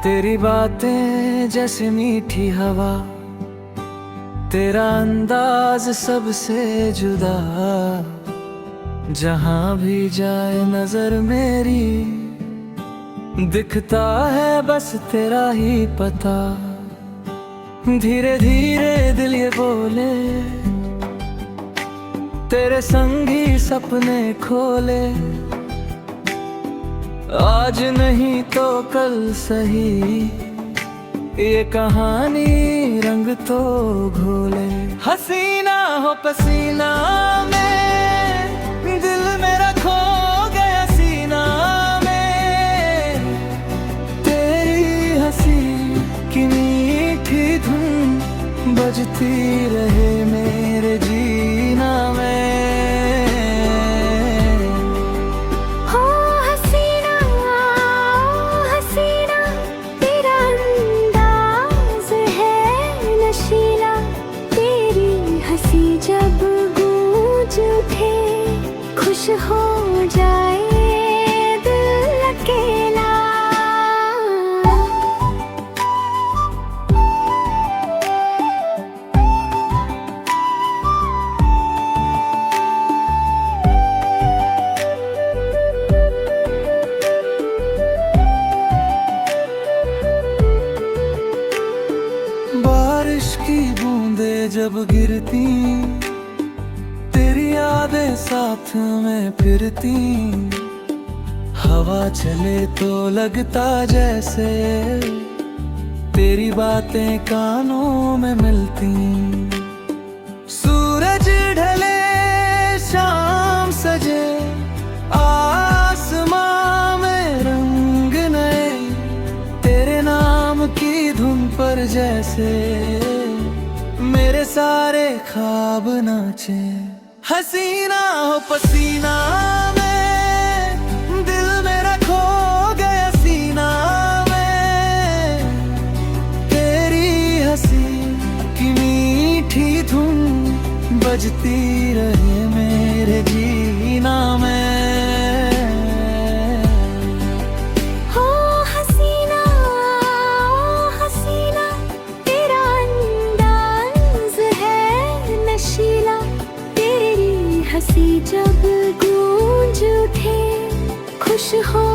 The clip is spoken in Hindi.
तेरी बातें जैसे मीठी हवा, तेरा अंदाज सबसे जुदा। जहां भी जाए नजर मेरी, दिखता है बस तेरा ही पता। धीरे धीरे दिल ये बोले, तेरे संग ही सपने खोले। आज नहीं तो कल सही, ये कहानी रंग तो घोले। हसीना हो पसीना में, दिल मेरा खो गया सीना में। तेरी हंसी की मीठी धुन बजती रहे मेरे जीना में। जब गूंज उठे, खुश हो जाए दिल अकेला। बारिश की बूंदें जब गिरती, तेरी यादें साथ में फिरती। हवा चले तो लगता जैसे तेरी बातें कानों में मिलती। सूरज ढले शाम सजे, आसमां में रंग नए। तेरे नाम की धुन पर जैसे मेरे सारे ख्वाब नाचे। हसीना हो पसीना में, दिल मेरा खो गया सीना में। तेरी हंसी की मीठी धुन बजती रहे मेरे जीना में। हंसी जब गूंज उठे, खुश हो